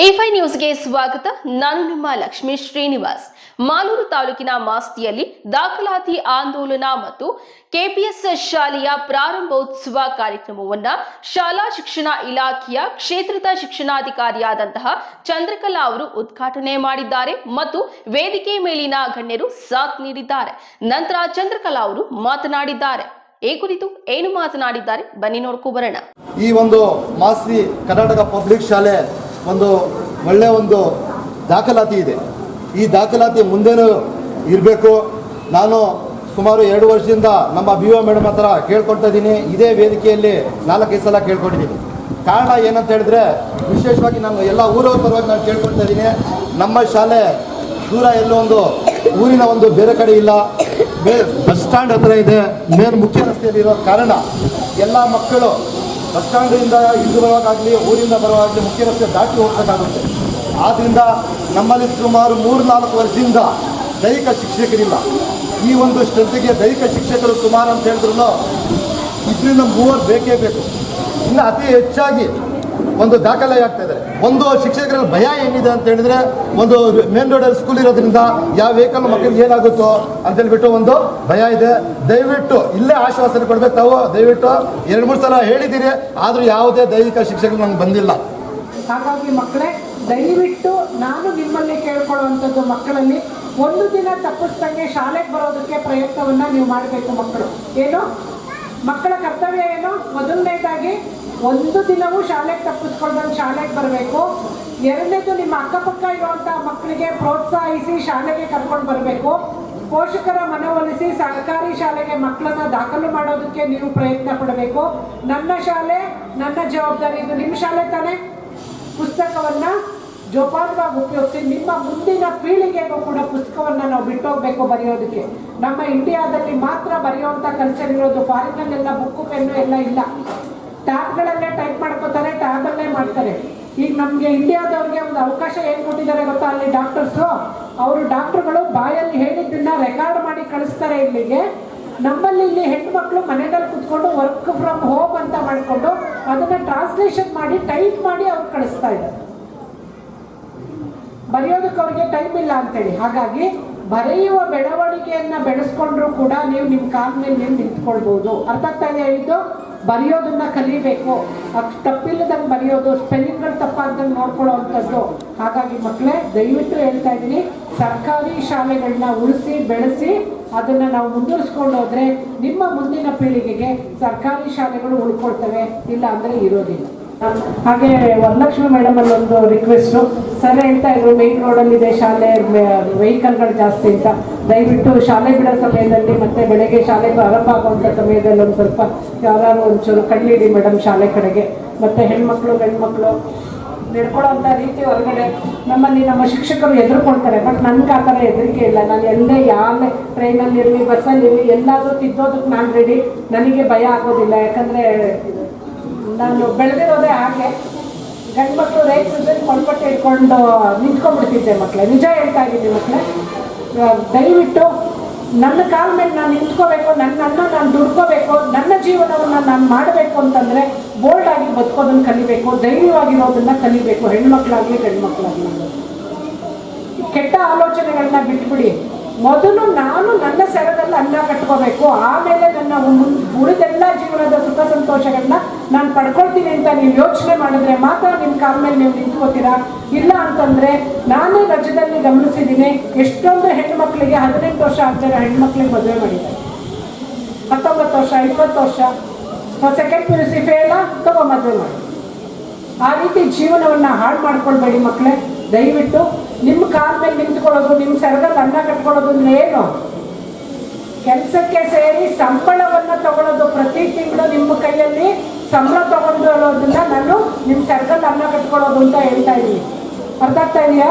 A5 ನ್ಯೂಸ್ಗೆ ಸ್ವಾಗತ. ನಾನು ನಿಮ್ಮ ಲಕ್ಷ್ಮೀ ಶ್ರೀನಿವಾಸ್. ಮಾಲೂರು ತಾಲೂಕಿನ ಮಾಸ್ತಿಯಲ್ಲಿ ದಾಖಲಾತಿ ಆಂದೋಲನ ಮತ್ತು ಕೆಪಿಎಸ್ ಶಾಲೆಯ ಪ್ರಾರಂಭೋತ್ಸವ ಕಾರ್ಯಕ್ರಮವನ್ನು ಶಾಲಾ ಶಿಕ್ಷಣ ಇಲಾಖೆಯ ಕ್ಷೇತ್ರದ ಶಿಕ್ಷಣಾಧಿಕಾರಿಯಾದಂತಹ ಚಂದ್ರಕಲಾ ಅವರು ಉದ್ಘಾಟನೆ ಮಾಡಿದ್ದಾರೆ ಮತ್ತು ವೇದಿಕೆ ಮೇಲಿನ ಗಣ್ಯರು ಸಾಥ್ ನೀಡಿದ್ದಾರೆ. ನಂತರ ಚಂದ್ರಕಲಾ ಅವರು ಮಾತನಾಡಿದ್ದಾರೆ. ಈ ಕುರಿತು ಏನು ಮಾತನಾಡಿದ್ದಾರೆ ಬನ್ನಿ ನೋಡ್ಕೊ ಬರೋಣ. ಈ ಒಂದು ಮಾಸ್ತಿ ಕರ್ನಾಟಕ ಪಬ್ಲಿಕ್ ಶಾಲೆ ಒಂದು ಒಳ್ಳೆಯ ಒಂದು ದಾಖಲಾತಿ ಇದೆ. ಈ ದಾಖಲಾತಿ ಮುಂದೇನೂ ಇರಬೇಕು. ನಾನು ಸುಮಾರು 2 ವರ್ಷದಿಂದ ನಮ್ಮ BO ಮೇಡಮ್ ಹತ್ರ ಕೇಳ್ಕೊಳ್ತಾ ಇದ್ದೀನಿ. ಇದೇ ವೇದಿಕೆಯಲ್ಲಿ 4-5 ಸಲ ಕೇಳ್ಕೊಂಡಿದ್ದೀನಿ. ಕಾರಣ ಏನಂತ ಹೇಳಿದ್ರೆ, ವಿಶೇಷವಾಗಿ ನಾನು ಎಲ್ಲ ಊರವ್ರ ಪರವಾಗಿ ನಾನು ಕೇಳ್ಕೊಳ್ತಾ ಇದ್ದೀನಿ. ನಮ್ಮ ಶಾಲೆ ದೂರ ಎಲ್ಲೋ ಒಂದು ಊರಿನ ಒಂದು ಬೇರೆ ಕಡೆ ಇಲ್ಲ, ಬಸ್ ಸ್ಟ್ಯಾಂಡ್ ಹತ್ರ ಇದೆ, ಮೇನ್ ಮುಖ್ಯ ರಸ್ತೆಯಲ್ಲಿರೋ ಕಾರಣ ಎಲ್ಲ ಮಕ್ಕಳು ಬಸ್ ಸ್ಟ್ಯಾಂಡಿಂದ ಇದು ಬರುವಾಗಲಿ ಊರಿಂದ ಬರುವಾಗಲಿ ಮುಖ್ಯ ರಸ್ತೆ ದಾಟಿ ಹೋಗಬೇಕಾಗುತ್ತೆ. ಆದ್ದರಿಂದ ನಮ್ಮಲ್ಲಿ ಸುಮಾರು 3-4 ವರ್ಷದಿಂದ ದೈಹಿಕ ಶಿಕ್ಷಕರಿಲ್ಲ. ಈ ಒಂದು ಸ್ಟ್ರೆಂತ್ಗೆ ದೈಹಿಕ ಶಿಕ್ಷಕರು ಸುಮಾರು ಅಂತ ಹೇಳಿದ್ರು 2-3 ಬೇಕೇ ಬೇಕು. ಇನ್ನು ಅತಿ ಹೆಚ್ಚಾಗಿ ಒಂದು ದಾಖಲೆ ಆಗ್ತಾ ಇದೆ. ಒಂದು ಶಿಕ್ಷಕರಲ್ಲಿ ಭಯ ಏನಿದೆ ಅಂತ ಹೇಳಿದ್ರೆ, ಒಂದು ಮೇನ್ ರೋಡಲ್ಲಿ ಸ್ಕೂಲ್ ಇರೋದ್ರಿಂದ ಯಾವ ವೆಹಿಕಲ್ ಮಕ್ಕಳಿಗೆ ಏನಾಗುತ್ತೋ ಅಂತೇಳ್ಬಿಟ್ಟು ಒಂದು ಭಯ ಇದೆ. ದಯವಿಟ್ಟು ಇಲ್ಲೇ ಆಶ್ವಾಸನೆ ಕೊಡಬೇಕು. ತಾವು ದಯವಿಟ್ಟು 2-3 ಸಲ ಹೇಳಿದ್ದೀರಿ, ಆದರೂ ಯಾವುದೇ ದೈಹಿಕ ಶಿಕ್ಷಕರು ನಂಗೆ ಬಂದಿಲ್ಲ. ಹಾಗಾಗಿ ಮಕ್ಕಳೇ, ದಯವಿಟ್ಟು ನಾನು ನಿಮ್ಮಲ್ಲಿ ಕೇಳ್ಕೊಳ್ಳುವಂಥದ್ದು, ಮಕ್ಕಳಲ್ಲಿ ಒಂದು ದಿನ ತಪ್ಪಿಸ್ದಂಗೆ ಶಾಲೆಗೆ ಬರೋದಕ್ಕೆ ಪ್ರಯತ್ನವನ್ನು ನೀವು ಮಾಡಬೇಕು. ಮಕ್ಕಳು ಏನು, ಮಕ್ಕಳ ಕರ್ತವ್ಯ ಏನು? ಮೊದಲನೇದಾಗಿ ಒಂದು ದಿನವೂ ಶಾಲೆಗೆ ತಪ್ಪಿಸ್ಕೊಳ್ದಂಗೆ ಶಾಲೆಗೆ ಬರಬೇಕು. ಎರಡನೇದು, ನಿಮ್ಮ ಅಕ್ಕಪಕ್ಕ ಇರುವಂಥ ಮಕ್ಕಳಿಗೆ ಪ್ರೋತ್ಸಾಹಿಸಿ ಶಾಲೆಗೆ ಕರ್ಕೊಂಡು ಬರಬೇಕು. ಪೋಷಕರ ಮನವೊಲಿಸಿ ಸರ್ಕಾರಿ ಶಾಲೆಗೆ ಮಕ್ಕಳನ್ನ ದಾಖಲು ಮಾಡೋದಕ್ಕೆ ನೀವು ಪ್ರಯತ್ನ ಪಡಬೇಕು. ನನ್ನ ಶಾಲೆ ನನ್ನ ಜವಾಬ್ದಾರಿ, ಇದು ನಿಮ್ಮ ಶಾಲೆ ತಾನೇ. ಪುಸ್ತಕವನ್ನು ಜೋಪಾನವಾಗಿ ಉಪಯೋಗಿಸಿ ನಿಮ್ಮ ಮುಂದಿನ ಪೀಳಿಗೆಗೂ ಕೂಡ ಪುಸ್ತಕವನ್ನು ನಾವು ಬಿಟ್ಟೋಗ್ಬೇಕು ಬರೆಯೋದಕ್ಕೆ. ನಮ್ಮ ಇಂಡಿಯಾದಲ್ಲಿ ಮಾತ್ರ ಬರೆಯುವಂಥ ಕಲ್ಚರ್ ಇರೋದು. ಫಾರಿನಲ್ಲೆಲ್ಲ ಬುಕ್ಕು ಪೆನ್ನು ಎಲ್ಲ ಇಲ್ಲ, ಟ್ಯಾಬ್ಗಳಲ್ಲೇ ಟೈಪ್ ಮಾಡ್ಕೋತಾರೆ, ಟ್ಯಾಬಲ್ಲೇ ಮಾಡ್ತಾರೆ. ಈಗ ನಮಗೆ ಇಂಡಿಯಾದವ್ರಿಗೆ ಒಂದು ಅವಕಾಶ ಏನು ಕೊಟ್ಟಿದ್ದಾರೆ ಗೊತ್ತಾ? ಅಲ್ಲಿ ಅವರು ಡಾಕ್ಟರ್ಗಳು ಬಾಯಲ್ಲಿ ಹೇಳಿದ್ದನ್ನ ರೆಕಾರ್ಡ್ ಮಾಡಿ ಕಳಿಸ್ತಾರೆ ಇಲ್ಲಿಗೆ. ನಮ್ಮಲ್ಲಿ ಇಲ್ಲಿ ಹೆಣ್ಮಕ್ಳು ಮನೆಯಲ್ಲಿ ಕುತ್ಕೊಂಡು ವರ್ಕ್ ಫ್ರಮ್ ಹೋಮ್ ಅಂತ ಮಾಡಿಕೊಂಡು ಅದನ್ನು ಟ್ರಾನ್ಸ್ಲೇಷನ್ ಮಾಡಿ ಟೈಪ್ ಮಾಡಿ ಅವ್ರು ಕಳಿಸ್ತಾ ಇದ್ದಾರೆ. ಬರೆಯೋದಕ್ಕೆ ಅವ್ರಿಗೆ ಟೈಮ್ ಇಲ್ಲ ಅಂತೇಳಿ. ಹಾಗಾಗಿ ಬರೆಯುವ ಬೆಳವಣಿಗೆಯನ್ನು ಬೆಳೆಸ್ಕೊಂಡ್ರೂ ಕೂಡ ನೀವು ನಿಮ್ಮ ಕಾಲ ಮೇಲೆ ನೀವು ನಿಂತ್ಕೊಳ್ಬೋದು. ಅರ್ಥ ಆಗ್ತಾ ಇದೆ? ಇದು ಬರೆಯೋದನ್ನ ಕಲಿಬೇಕು, ತಪ್ಪಿಲ್ಲದಂಗೆ ಬರೆಯೋದು, ಸ್ಪೆಲ್ಲಿಂಗ್ಗಳು ತಪ್ಪಾಗ್ದಂಗೆ ನೋಡ್ಕೊಳ್ಳೋವಂಥದ್ದು. ಹಾಗಾಗಿ ಮಕ್ಕಳೇ, ದಯವಿಟ್ಟು ಹೇಳ್ತಾ ಇದ್ದೀನಿ, ಸರ್ಕಾರಿ ಶಾಲೆಗಳನ್ನ ಉಳಿಸಿ ಬೆಳೆಸಿ ಅದನ್ನು ನಾವು ಮುಂದುವರಿಸ್ಕೊಂಡು ಹೋದರೆ ನಿಮ್ಮ ಮುಂದಿನ ಪೀಳಿಗೆಗೆ ಸರ್ಕಾರಿ ಶಾಲೆಗಳು ಉಳ್ಕೊಳ್ತವೆ, ಇಲ್ಲ ಅಂದರೆ ಇರೋದಿಲ್ಲ. ಹಾಗೆ ವರಲಕ್ಷ್ಮಿ ಮೇಡಮ್ ಅಲ್ಲಿ ಒಂದು ರಿಕ್ವೆಸ್ಟು. ಸರ್ ಹೇಳ್ತಾ ಇದ್ರು ಮೇನ್ ರೋಡಲ್ಲಿದೆ ಶಾಲೆ, ವೆಹಿಕಲ್ಗಳು ಜಾಸ್ತಿ ಅಂತ. ದಯವಿಟ್ಟು ಶಾಲೆ ಬಿಡೋ ಸಮಯದಲ್ಲಿ ಮತ್ತು ಬೆಳಗ್ಗೆ ಶಾಲೆ ಪ್ರಾರಂಭ ಆಗುವಂಥ ಸಮಯದಲ್ಲಿ ಒಂದು ಸ್ವಲ್ಪ ಯಾರು ಒಂಚೂರು ಕಣ್ಣಿಡಿ ಮೇಡಮ್ ಶಾಲೆ ಕಡೆಗೆ. ಮತ್ತು ಹೆಣ್ಮಕ್ಳು ಗಂಡ್ಮಕ್ಳು ನಡ್ಕೊಳ್ಳೋಂಥ ರೀತಿ ಹೊರಗಡೆ ನಮ್ಮಲ್ಲಿ ನಮ್ಮ ಶಿಕ್ಷಕರು ಹೆದರ್ಕೊಳ್ತಾರೆ. ಬಟ್ ನನಗೆ ಆ ಥರ ಹೆದರಿಕೆ ಇಲ್ಲ. ನಾನು ಎಲ್ಲೇ ಯಾವ ಟ್ರೈನಲ್ಲಿರಲಿ ಬಸ್ಸಲ್ಲಿರಲಿ ಎಲ್ಲಾದರೂ ತಿದ್ದೋದಕ್ಕೆ ನಾನು ರೆಡಿ. ನನಗೆ ಭಯ ಆಗೋದಿಲ್ಲ. ಯಾಕಂದರೆ ನಾನು ಬೆಳೆದಿರೋದೇ ಹಾಗೆ. ಗಂಡು ಮಕ್ಕಳು ರೇಗ್ಸಿದ್ರೆ ಕೊಂಡ್ಪಟ್ಟೆ ಇಟ್ಕೊಂಡು ನಿಂತ್ಕೊಂಡ್ಬಿಡ್ತಿದ್ದೆ ಮಕ್ಕಳೇ. ನಿಜ ಹೇಳ್ತಾ ಇದ್ದೀನಿ ಮಕ್ಕಳೇ, ದಯವಿಟ್ಟು ನನ್ನ ಕಾಲ ಮೇಲೆ ನಾನು ನಿಂತ್ಕೋಬೇಕು, ನನ್ನನ್ನು ನಾನು ದುಡ್ಕೋಬೇಕು, ನನ್ನ ಜೀವನವನ್ನು ನಾನು ಮಾಡಬೇಕು ಅಂತಂದರೆ ಬೋಲ್ಡ್ ಆಗಿ ಬದುಕೋದನ್ನು ಕಲಿಬೇಕು, ಧೈರ್ಯವಾಗಿರೋದನ್ನು ಕಲಿಬೇಕು. ಹೆಣ್ಮಕ್ಳಾಗಲಿ ಗಂಡು ಮಕ್ಕಳಾಗಲಿ ಕೆಟ್ಟ ಆಲೋಚನೆಗಳನ್ನ ಬಿಟ್ಬಿಡಿ. ಮೊದಲು ನಾನು ನನ್ನ ಸೆರಗಲ್ಲಿ ಅನ್ನ ಕಟ್ಕೋಬೇಕು, ಆಮೇಲೆ ನನ್ನ ಉಳಿದೆಲ್ಲ ಜೀವನದ ಸುಖ ಸಂತೋಷಗಳನ್ನ ನಾನು ಪಡ್ಕೊಳ್ತೀನಿ ಅಂತ ನೀವು ಯೋಚನೆ ಮಾಡಿದ್ರೆ ಮಾತ್ರ ನಿಮ್ಮ ಕಾಲ ಮೇಲೆ ನೀವು ನಿಂತ್ಕೋತೀರಾ. ಇಲ್ಲ ಅಂತಂದರೆ, ನಾನೇ ರಾಜ್ಯದಲ್ಲಿ ಗಮನಿಸಿದ್ದೀನಿ, ಎಷ್ಟೊಂದು ಹೆಣ್ಮಕ್ಳಿಗೆ 18 ವರ್ಷ ಆಗ್ತಾರೆ ಹೆಣ್ಮಕ್ಳಿಗೆ ಮದುವೆ ಮಾಡಿದ್ದಾರೆ. 19 ವರ್ಷ 20 ವರ್ಷ ಸೆಕೆಂಡ್ PUC ಫೇಲ ತಗೋ ಮದುವೆ ಮಾಡಿ. ಆ ರೀತಿ ಜೀವನವನ್ನು ಹಾಳು ಮಾಡ್ಕೊಳ್ಬೇಡಿ ಮಕ್ಕಳೇ. ದಯವಿಟ್ಟು ನಿಮ್ಮ ಕಾಲ ಮೇಲೆ ನಿಂತ್ಕೊಳ್ಳೋದು, ನಿಮ್ಮ ಸೆರಗಲ್ಲಿ ಅನ್ನ ಕಟ್ಕೊಳ್ಳೋದು ಅಂದ್ರೆ ಏನು? ಕೆಲಸಕ್ಕೆ ಸೇರಿ ಸಂಬಳವನ್ನು ತಗೊಳ್ಳೋದು. ಪ್ರತಿ ತಿಂಗಳು ನಿಮ್ಮ ಕೈಯಲ್ಲಿ ಸಂಬಳ ತಗೊಂಡಿರೋದನ್ನ ನಾನು ನಿಮ್ಮ ಸೆರಗಲ್ಲಿ ಅನ್ನ ಕಟ್ಕೊಳ್ಳೋದು ಅಂತ ಹೇಳ್ತಾ ಇದ್ದೀನಿ. ಅರ್ಥ ಆಗ್ತಾ ಇದೆಯಾ?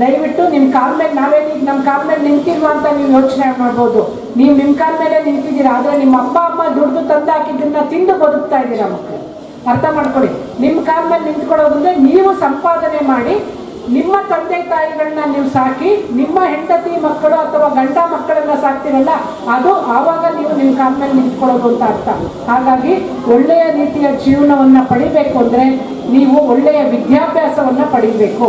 ದಯವಿಟ್ಟು ನಿಮ್ಮ ಕಾಲ ಮೇಲೆ, ನಾವೇನೀಗ ನಮ್ಮ ಕಾಲ ಮೇಲೆ ನಿಂತಿಲ್ವಾ ಅಂತ ನೀವು ಯೋಚನೆ ಮಾಡ್ಬೋದು. ನೀವು ನಿಮ್ಮ ಕಾಲ ಮೇಲೆ ನಿಂತಿದ್ದೀರಾ, ಆದರೆ ನಿಮ್ಮ ಅಮ್ಮ ದುಡ್ದು ತಂದು ಹಾಕಿದ್ದನ್ನ ತಿಂದು ಬದುಕ್ತಾ ಇದ್ದೀರಾ ಮಕ್ಕಳು. ಅರ್ಥ ಮಾಡ್ಕೊಳ್ಳಿ. ನಿಮ್ಮ ಕಾಲ ಮೇಲೆ ನಿಂತ್ಕೊಳ್ಳೋದಂದ್ರೆ ನೀವು ಸಂಪಾದನೆ ಮಾಡಿ ನಿಮ್ಮ ತಂದೆ ತಾಯಿಗಳನ್ನ ನೀವು ಸಾಕಿ ನಿಮ್ಮ ಹೆಂಡತಿ ಮಕ್ಕಳು ಅಥವಾ ಗಂಡ ಮಕ್ಕಳೆಲ್ಲ ಸಾಕ್ತಿರಲ್ಲ, ಅದು ಆವಾಗ ನೀವು ನಿಮ್ಮ ಕಾಲ ಮೇಲೆ ನಿಂತ್ಕೊಳ್ಳೋದು ಅಂತ ಅರ್ಥ. ಹಾಗಾಗಿ ಒಳ್ಳೆಯ ರೀತಿಯ ಜೀವನವನ್ನ ಪಡಿಬೇಕು ಅಂದ್ರೆ ನೀವು ಒಳ್ಳೆಯ ವಿದ್ಯಾಭ್ಯಾಸವನ್ನ ಪಡಿಬೇಕು.